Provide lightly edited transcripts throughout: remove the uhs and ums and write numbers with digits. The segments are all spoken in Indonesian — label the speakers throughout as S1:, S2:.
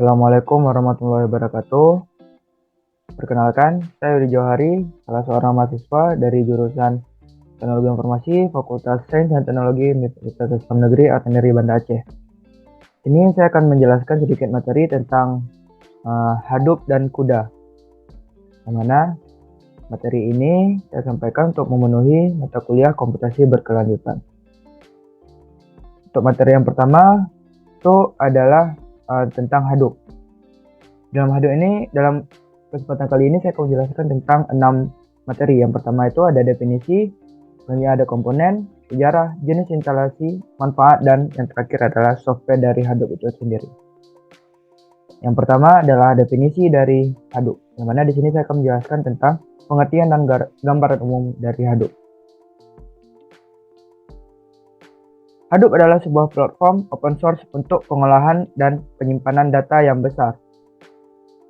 S1: Assalamualaikum warahmatullahi wabarakatuh. Perkenalkan, saya Yudi Johari, salah seorang mahasiswa dari jurusan Teknologi Informasi, Fakultas Sains dan Teknologi Universitas Islam Negeri Artaneri Banda Aceh. Ini saya akan menjelaskan sedikit materi tentang Hadoop dan CUDA. Yang mana materi ini saya sampaikan untuk memenuhi mata kuliah komputasi berkelanjutan. Untuk materi yang pertama itu adalah tentang Hadoop. Dalam Hadoop ini, dalam kesempatan kali ini saya akan menjelaskan tentang 6 materi. Yang pertama itu ada definisi, selanjutnya ada komponen, sejarah, jenis instalasi, manfaat, dan yang terakhir adalah software dari Hadoop itu sendiri. Yang pertama adalah definisi dari Hadoop, yang mana di sini saya akan menjelaskan tentang pengertian dan gambaran umum dari Hadoop. Hadoop adalah sebuah platform open source untuk pengolahan dan penyimpanan data yang besar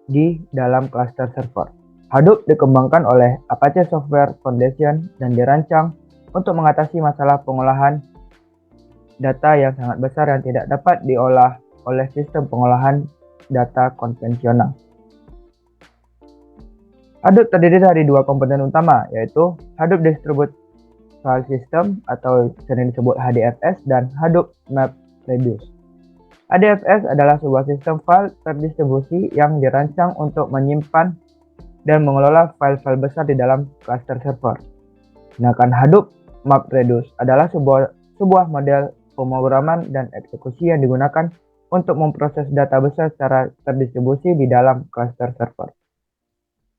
S1: di dalam cluster server. Hadoop dikembangkan oleh Apache Software Foundation dan dirancang untuk mengatasi masalah pengolahan data yang sangat besar yang tidak dapat diolah oleh sistem pengolahan data konvensional. Hadoop terdiri dari 2 komponen utama, yaitu Hadoop Distributed File System atau sering disebut HDFS dan Hadoop MapReduce. HDFS adalah sebuah sistem file terdistribusi yang dirancang untuk menyimpan dan mengelola file-file besar di dalam cluster server. Sedangkan Hadoop MapReduce adalah sebuah model pemrograman dan eksekusi yang digunakan untuk memproses data besar secara terdistribusi di dalam cluster server.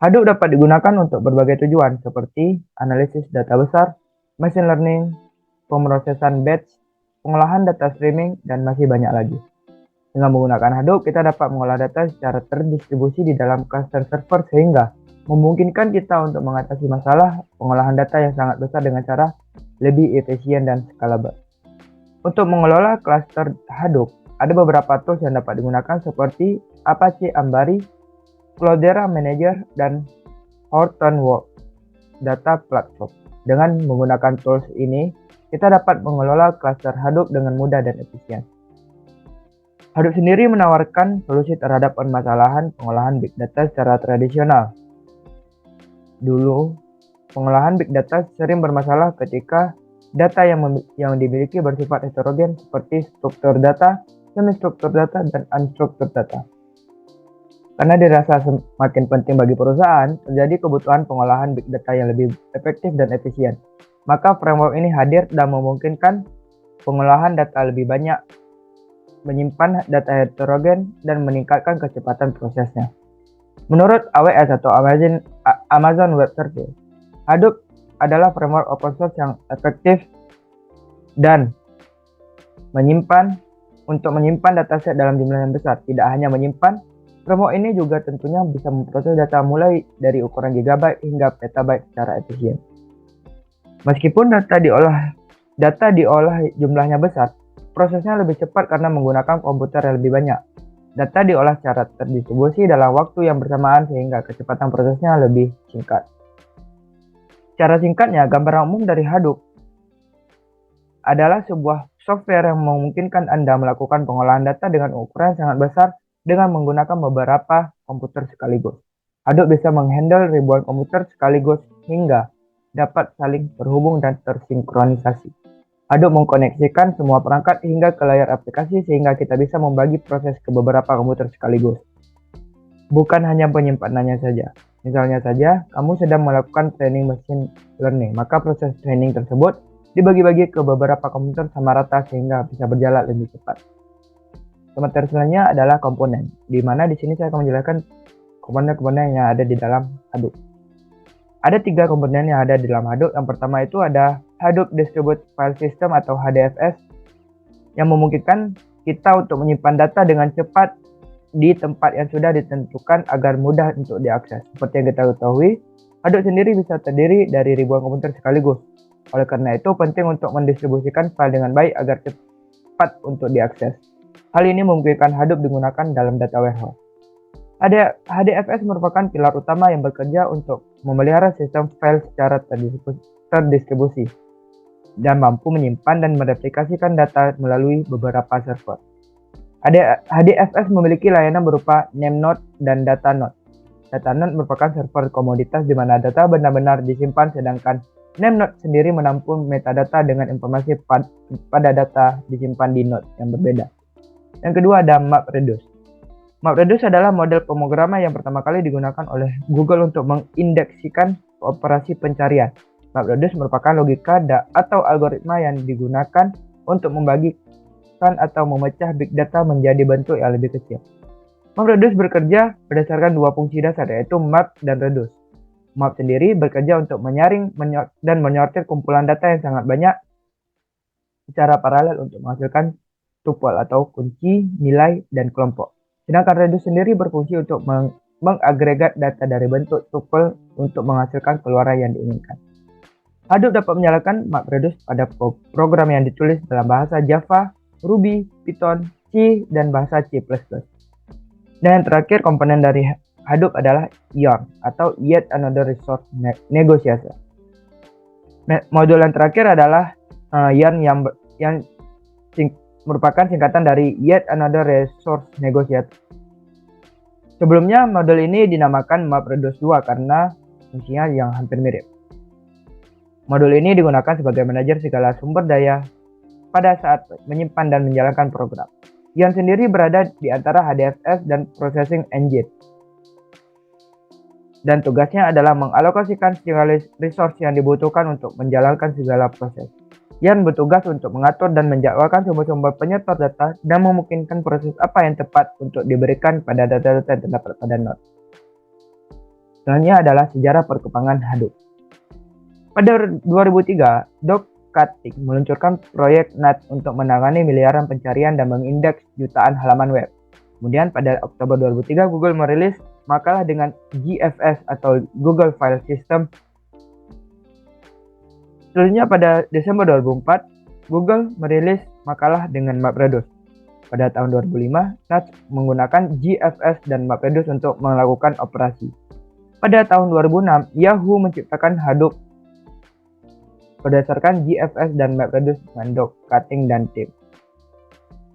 S1: Hadoop dapat digunakan untuk berbagai tujuan seperti analisis data besar, machine learning, pemrosesan batch, pengolahan data streaming, dan masih banyak lagi. Dengan menggunakan Hadoop, kita dapat mengolah data secara terdistribusi di dalam cluster server sehingga memungkinkan kita untuk mengatasi masalah pengolahan data yang sangat besar dengan cara lebih efisien dan scalable. Untuk mengelola cluster Hadoop, ada beberapa tools yang dapat digunakan seperti Apache Ambari, Cloudera Manager, dan Hortonworks Data Platform. Dengan menggunakan tools ini, kita dapat mengelola cluster Hadoop dengan mudah dan efisien. Hadoop sendiri menawarkan solusi terhadap permasalahan pengolahan big data secara tradisional. Dulu, pengolahan big data sering bermasalah ketika data yang dimiliki bersifat heterogen seperti struktur data, semi-struktur data, dan unstructured data. Karena dirasa semakin penting bagi perusahaan, terjadi kebutuhan pengolahan big data yang lebih efektif dan efisien. Maka framework ini hadir dan memungkinkan pengolahan data lebih banyak, menyimpan data heterogen, dan meningkatkan kecepatan prosesnya. Menurut AWS atau Amazon Web Services, Hadoop adalah framework open source yang efektif dan menyimpan dataset dalam jumlah yang besar. Tidak hanya menyimpan, framework ini juga tentunya bisa memproses data mulai dari ukuran gigabyte hingga petabyte secara efisien. Meskipun data diolah jumlahnya besar, prosesnya lebih cepat karena menggunakan komputer yang lebih banyak. Data diolah secara terdistribusi dalam waktu yang bersamaan sehingga kecepatan prosesnya lebih singkat. Secara singkatnya, gambaran umum dari Hadoop adalah sebuah software yang memungkinkan Anda melakukan pengolahan data dengan ukuran sangat besar dengan menggunakan beberapa komputer sekaligus. Hadoop bisa menghandle ribuan komputer sekaligus hingga dapat saling terhubung dan tersinkronisasi. Hadoop mengkoneksikan semua perangkat hingga ke layar aplikasi sehingga kita bisa membagi proses ke beberapa komputer sekaligus. Bukan hanya penyimpanannya saja. Misalnya saja, kamu sedang melakukan training machine learning, maka proses training tersebut dibagi-bagi ke beberapa komputer sama rata sehingga bisa berjalan lebih cepat. Materi selanjutnya adalah komponen, di mana di sini saya akan menjelaskan komponen-komponen yang ada di dalam Hadoop. Ada 3 komponen yang ada di dalam Hadoop. Yang pertama itu ada Hadoop Distributed File System atau HDFS yang memungkinkan kita untuk menyimpan data dengan cepat di tempat yang sudah ditentukan agar mudah untuk diakses. Seperti yang kita ketahui, Hadoop sendiri bisa terdiri dari ribuan komputer sekaligus. Oleh karena itu, penting untuk mendistribusikan file dengan baik agar cepat untuk diakses. Hal ini memungkinkan Hadoop digunakan dalam data warehouse. HDFS merupakan pilar utama yang bekerja untuk memelihara sistem file secara terdistribusi dan mampu menyimpan dan mereplikasikan data melalui beberapa server. HDFS memiliki layanan berupa name node dan data node. Data node merupakan server komoditas di mana data benar-benar disimpan, sedangkan name node sendiri menampung metadata dengan informasi pada data disimpan di node yang berbeda. Yang kedua ada MapReduce. MapReduce adalah model pemrograman yang pertama kali digunakan oleh Google untuk mengindeksikan operasi pencarian. MapReduce merupakan logika atau algoritma yang digunakan untuk membagikan atau memecah big data menjadi bentuk yang lebih kecil. MapReduce bekerja berdasarkan dua fungsi dasar, yaitu map dan reduce. Map sendiri bekerja untuk menyaring dan menyortir kumpulan data yang sangat banyak secara paralel untuk menghasilkan tuple atau kunci, nilai, dan kelompok. Sedangkan reduce sendiri berfungsi untuk mengagregat data dari bentuk tuple untuk menghasilkan keluaran yang diinginkan. Hadoop dapat menyalakan MapReduce pada program yang ditulis dalam bahasa Java, Ruby, Python, C, dan bahasa C++. Dan yang terakhir, komponen dari Hadoop adalah Yarn atau Yet Another Resource Negotiator. Modul yang terakhir adalah Yarn yang merupakan singkatan dari Yet Another Resource Negotiator. Sebelumnya, modul ini dinamakan MapReduce 2 karena fungsinya yang hampir mirip. Modul ini digunakan sebagai manajer segala sumber daya pada saat menyimpan dan menjalankan program. Yarn sendiri berada di antara HDFS dan Processing Engine. Dan tugasnya adalah mengalokasikan segala resource yang dibutuhkan untuk menjalankan segala proses. Yarn bertugas untuk mengatur dan menjadwalkan sumber-sumber penyetor data dan memungkinkan proses apa yang tepat untuk diberikan pada data-data yang terdapat pada node. Selanjutnya adalah sejarah perkembangan Hadoop. Pada 2003, Doug Katic meluncurkan proyek NAT untuk menangani miliaran pencarian dan mengindeks jutaan halaman web. Kemudian pada Oktober 2003, Google merilis makalah dengan GFS atau Google File System. Selanjutnya pada Desember 2004, Google merilis makalah dengan MapReduce. Pada tahun 2005, NAT menggunakan GFS dan MapReduce untuk melakukan operasi. Pada tahun 2006, Yahoo menciptakan Hadoop berdasarkan GFS dan MapReduce dengan Doug Katic dan tim.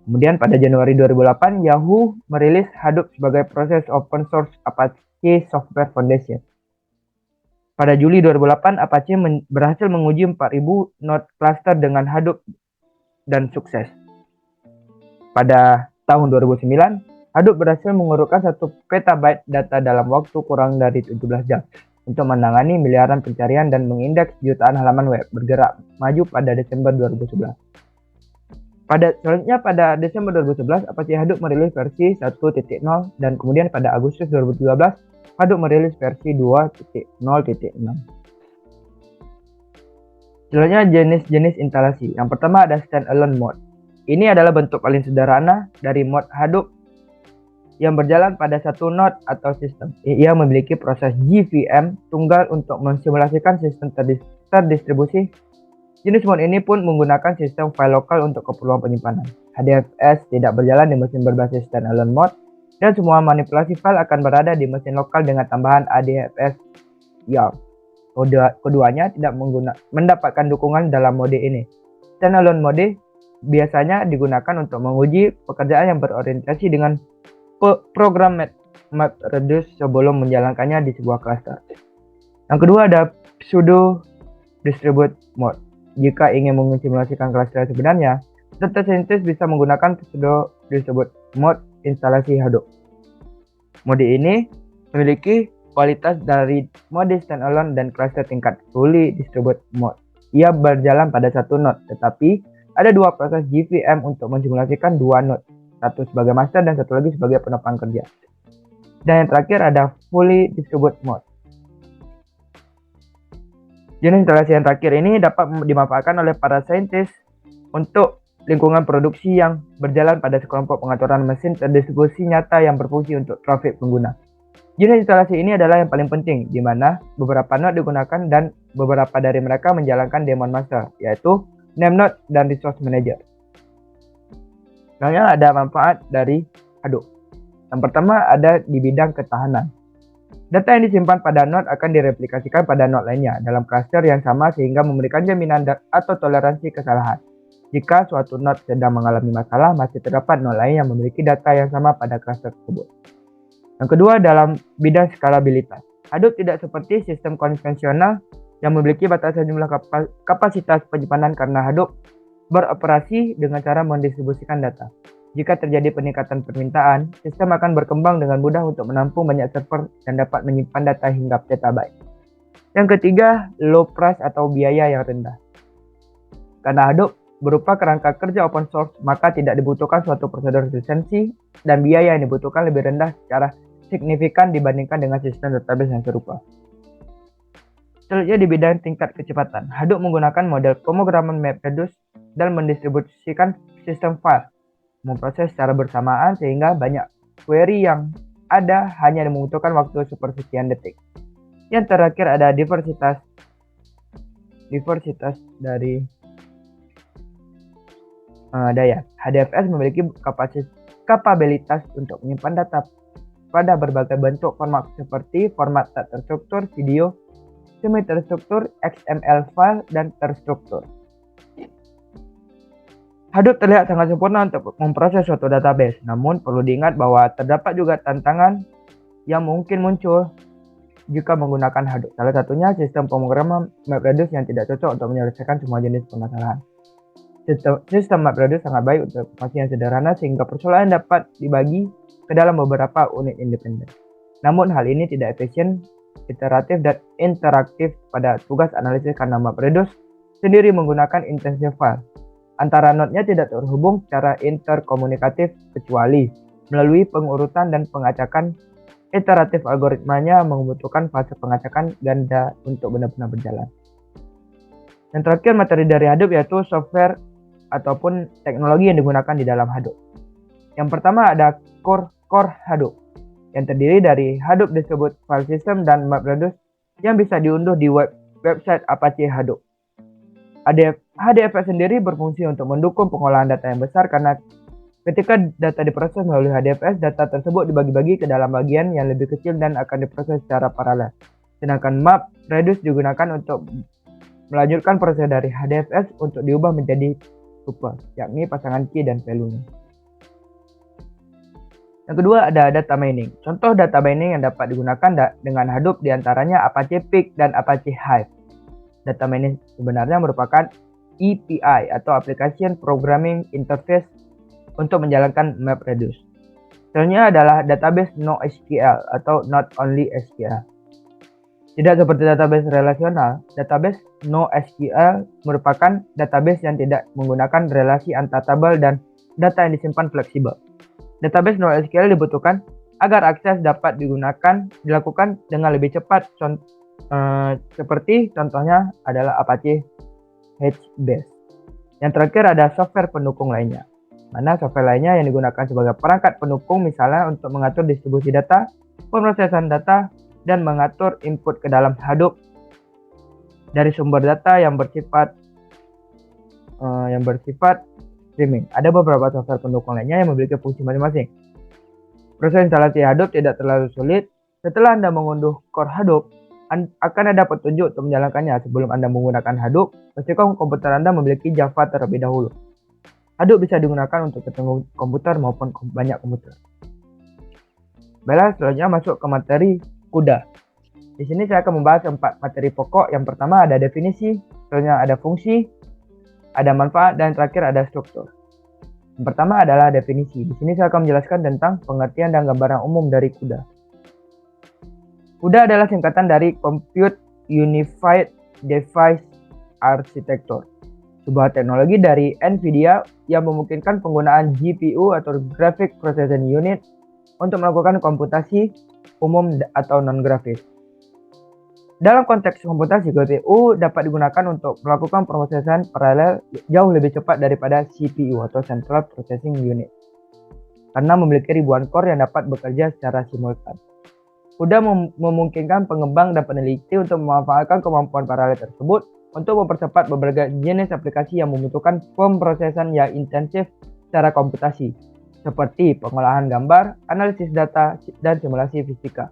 S1: Kemudian pada Januari 2008, Yahoo merilis Hadoop sebagai proses open source Apache Software Foundation. Pada Juli 2008, Apache berhasil menguji 4.000 node cluster dengan Hadoop dan sukses. Pada tahun 2009, Hadoop berhasil mengurutkan 1 petabyte data dalam waktu kurang dari 17 jam untuk menangani miliaran pencarian dan mengindeks jutaan halaman web, bergerak maju pada Desember 2011. Selanjutnya pada Desember 2011, Apache Hadoop merilis versi 1.0 dan kemudian pada Agustus 2013, Hadoop merilis versi 2.0.6. Selanjutnya jenis-jenis instalasi. Yang pertama ada standalone mode. Ini adalah bentuk paling sederhana dari mode Hadoop yang berjalan pada satu node atau sistem. Ia memiliki proses JVM tunggal untuk mensimulasikan sistem terdistribusi. Jenis mode ini pun menggunakan sistem file lokal untuk keperluan penyimpanan. HDFS tidak berjalan di mesin berbasis standalone mode, dan semua manipulasi file akan berada di mesin lokal dengan tambahan HDFS YARN. Keduanya tidak mendapatkan dukungan dalam mode ini. Standalone mode biasanya digunakan untuk menguji pekerjaan yang berorientasi dengan program MapReduce sebelum menjalankannya di sebuah cluster. Yang kedua ada pseudo distribute mode. Jika ingin mensimulasikan cluster sebenarnya, data scientist bisa menggunakan pseudo distribute mode instalasi Hadoop. Mode ini memiliki kualitas dari mode standalone dan cluster tingkat fully distribute mode. Ia berjalan pada satu node, tetapi ada dua proses JVM untuk mensimulasikan dua node, satu sebagai master dan satu lagi sebagai penopang kerja. Dan yang terakhir ada fully distribute mode. Jenis instalasi yang terakhir ini dapat dimanfaatkan oleh para saintis untuk lingkungan produksi yang berjalan pada sekelompok pengaturan mesin terdistribusi nyata yang berfungsi untuk trafik pengguna. Jenis instalasi ini adalah yang paling penting, di mana beberapa node digunakan dan beberapa dari mereka menjalankan daemon master, yaitu name node dan resource manager. Selanjutnya ada manfaat dari Hadoop. Yang pertama ada di bidang ketahanan. Data yang disimpan pada node akan direplikasikan pada node lainnya dalam cluster yang sama sehingga memberikan jaminan atau toleransi kesalahan. Jika suatu node sedang mengalami masalah, masih terdapat node lain yang memiliki data yang sama pada cluster tersebut. Yang kedua, dalam bidang skalabilitas. Hadoop tidak seperti sistem konvensional yang memiliki batasan jumlah kapasitas penyimpanan karena Hadoop beroperasi dengan cara mendistribusikan data. Jika terjadi peningkatan permintaan, sistem akan berkembang dengan mudah untuk menampung banyak server dan dapat menyimpan data hingga petabyte. Yang ketiga, low price atau biaya yang rendah. Karena Hadoop berupa kerangka kerja open source, maka tidak dibutuhkan suatu prosedur lisensi dan biaya yang dibutuhkan lebih rendah secara signifikan dibandingkan dengan sistem database yang serupa. Selanjutnya di bidang tingkat kecepatan, Hadoop menggunakan model pemrograman MapReduce dan mendistribusikan sistem file, memproses secara bersamaan sehingga banyak query yang ada hanya membutuhkan waktu sepersekian detik. Yang terakhir ada diversitas dari daya. HDFS memiliki kapabilitas untuk menyimpan data pada berbagai bentuk format seperti format tak terstruktur, video, semi terstruktur, XML file, dan terstruktur. Hadoop terlihat sangat sempurna untuk memproses suatu database, namun perlu diingat bahwa terdapat juga tantangan yang mungkin muncul jika menggunakan Hadoop. Salah satunya sistem pemrograman MapReduce yang tidak cocok untuk menyelesaikan semua jenis permasalahan. Sistem MapReduce sangat baik untuk informasi yang sederhana sehingga persoalan dapat dibagi ke dalam beberapa unit independen. Namun hal ini tidak efisien, iteratif, dan interaktif pada tugas analisis karena MapReduce sendiri menggunakan intensive file. Antara node-nya tidak terhubung secara interkomunikatif kecuali melalui pengurutan dan pengacakan. Iteratif algoritmanya membutuhkan fase pengacakan ganda untuk benar-benar berjalan. Yang terakhir, materi dari Hadoop yaitu software ataupun teknologi yang digunakan di dalam Hadoop. Yang pertama ada Core Hadoop yang terdiri dari Hadoop Distributed File System dan MapReduce yang bisa diunduh di website Apache Hadoop. HDFS sendiri berfungsi untuk mendukung pengolahan data yang besar karena ketika data diproses melalui HDFS, data tersebut dibagi-bagi ke dalam bagian yang lebih kecil dan akan diproses secara paralel. Sedangkan MapReduce digunakan untuk melanjutkan proses dari HDFS untuk diubah menjadi tuple, yakni pasangan key dan value-nya. Yang kedua ada data mining. Contoh data mining yang dapat digunakan dengan Hadoop diantaranya Apache Pig dan Apache Hive. Data mining sebenarnya merupakan API atau Application Programming Interface untuk menjalankan MapReduce. Contohnya adalah database NoSQL atau Not Only SQL. Tidak seperti database relasional, database NoSQL merupakan database yang tidak menggunakan relasi antar tabel dan data yang disimpan fleksibel. Database NoSQL dibutuhkan agar akses dapat dilakukan dengan lebih cepat. Seperti contohnya adalah Apache HBase. Yang terakhir ada software pendukung lainnya. Mana software lainnya yang digunakan sebagai perangkat pendukung misalnya untuk mengatur distribusi data, pemrosesan data, dan mengatur input ke dalam Hadoop dari sumber data yang bersifat streaming. Ada beberapa software pendukung lainnya yang memiliki fungsi masing-masing. Proses instalasi Hadoop tidak terlalu sulit. Setelah Anda mengunduh core Hadoop, akan ada petunjuk untuk menjalankannya. Sebelum Anda menggunakan Hadoop, pastikan komputer Anda memiliki Java terlebih dahulu. Hadoop bisa digunakan untuk satu komputer maupun banyak komputer. Baiklah, selanjutnya masuk ke materi CUDA. Di sini saya akan membahas 4 materi pokok. Yang pertama ada definisi, selanjutnya ada fungsi, ada manfaat, dan terakhir ada struktur. Yang pertama adalah definisi. Di sini saya akan menjelaskan tentang pengertian dan gambaran umum dari CUDA. CUDA adalah singkatan dari Compute Unified Device Architecture, sebuah teknologi dari NVIDIA yang memungkinkan penggunaan GPU atau Graphic Processing Unit untuk melakukan komputasi umum atau non-grafis. Dalam konteks komputasi, GPU dapat digunakan untuk melakukan pemrosesan paralel jauh lebih cepat daripada CPU atau Central Processing Unit, karena memiliki ribuan core yang dapat bekerja secara simultan. CUDA memungkinkan pengembang dan peneliti untuk memanfaatkan kemampuan paralel tersebut untuk mempercepat berbagai jenis aplikasi yang membutuhkan pemrosesan yang intensif secara komputasi, seperti pengolahan gambar, analisis data, dan simulasi fisika.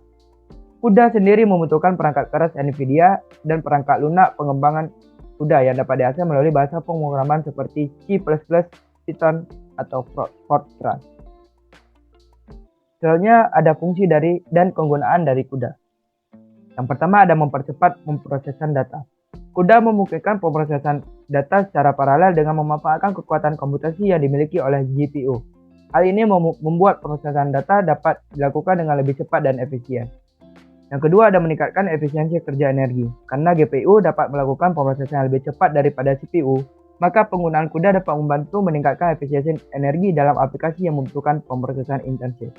S1: CUDA sendiri membutuhkan perangkat keras NVIDIA dan perangkat lunak pengembangan kuda yang dapat diakses melalui bahasa pemrograman seperti C++, Python, atau Fortran. Selanjutnya ada fungsi dan kegunaan dari kuda. Yang pertama ada mempercepat pemrosesan data. Kuda memungkinkan pemrosesan data secara paralel dengan memanfaatkan kekuatan komputasi yang dimiliki oleh GPU. Hal ini membuat pemrosesan data dapat dilakukan dengan lebih cepat dan efisien. Yang kedua ada meningkatkan efisiensi kerja energi. Karena GPU dapat melakukan pemrosesan yang lebih cepat daripada CPU, maka penggunaan kuda dapat membantu meningkatkan efisiensi energi dalam aplikasi yang membutuhkan pemrosesan intensif.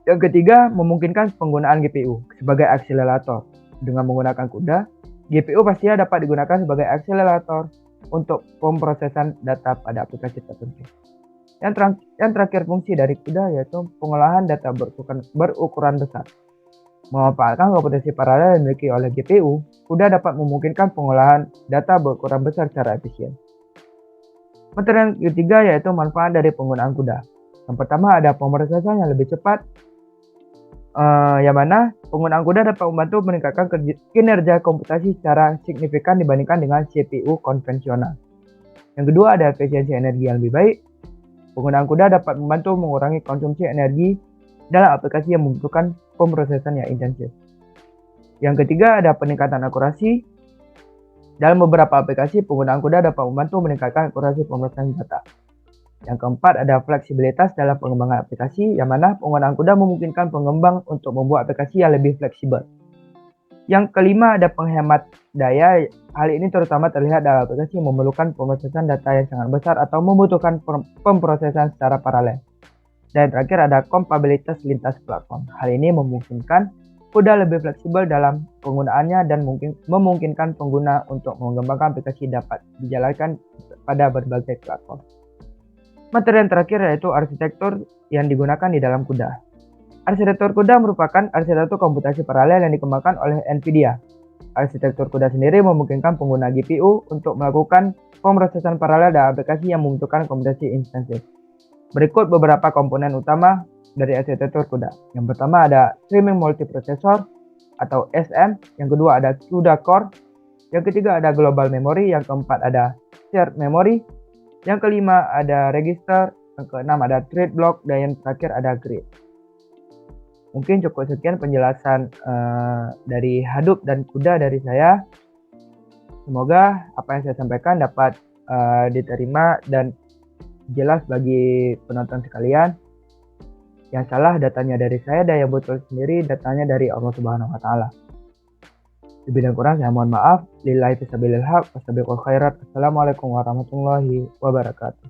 S1: Yang ketiga, memungkinkan penggunaan GPU sebagai akselerator. Dengan menggunakan kuda, GPU pastinya dapat digunakan sebagai akselerator untuk pemrosesan data pada aplikasi tertentu. Yang terakhir fungsi dari kuda yaitu pengolahan data berukuran besar. Memanfaatkan komputasi paralel yang dimiliki oleh GPU, kuda dapat memungkinkan pengolahan data berukuran besar secara efisien. Materi yang ketiga yaitu manfaat dari penggunaan kuda. Yang pertama ada pemrosesan yang lebih cepat, yang mana penggunaan kuda dapat membantu meningkatkan kinerja komputasi secara signifikan dibandingkan dengan CPU konvensional. Yang kedua ada efisiensi energi yang lebih baik. Penggunaan kuda dapat membantu mengurangi konsumsi energi dalam aplikasi yang membutuhkan pemrosesan yang intensif. Yang ketiga ada peningkatan akurasi. Dalam beberapa aplikasi, penggunaan kuda dapat membantu meningkatkan akurasi pemrosesan data. Yang keempat ada fleksibilitas dalam pengembangan aplikasi, yang mana penggunaan kuda memungkinkan pengembang untuk membuat aplikasi yang lebih fleksibel. Yang kelima ada penghemat daya. Hal ini terutama terlihat dalam aplikasi yang memerlukan pemrosesan data yang sangat besar atau membutuhkan pemrosesan secara paralel. Dan terakhir ada kompatibilitas lintas platform. Hal ini memungkinkan kuda lebih fleksibel dalam penggunaannya dan memungkinkan pengguna untuk mengembangkan aplikasi dapat dijalankan pada berbagai platform. Materi yang terakhir yaitu arsitektur yang digunakan di dalam kuda. Arsitektur kuda merupakan arsitektur komputasi paralel yang dikembangkan oleh NVIDIA. Arsitektur kuda sendiri memungkinkan pengguna GPU untuk melakukan pemrosesan paralel dan aplikasi yang membutuhkan komputasi intensif. Berikut beberapa komponen utama dari arsitektur kuda. Yang pertama ada Streaming Multiprocessor atau SM, yang kedua ada CUDA Core, yang ketiga ada Global Memory, yang keempat ada Shared Memory, yang kelima ada Register, yang keenam ada Thread Block, dan yang terakhir ada Grid. Mungkin cukup sekian penjelasan dari Hadoop dan kuda dari saya. Semoga apa yang saya sampaikan dapat diterima dan jelas bagi penonton sekalian. Yang salah datanya dari saya dan yang betul sendiri datanya dari Allah Subhanahu wa taala. Lebih dan kurang saya mohon maaf. Lillahi fisabilil haq, wastabiqul khairat. Assalamualaikum warahmatullahi wabarakatuh.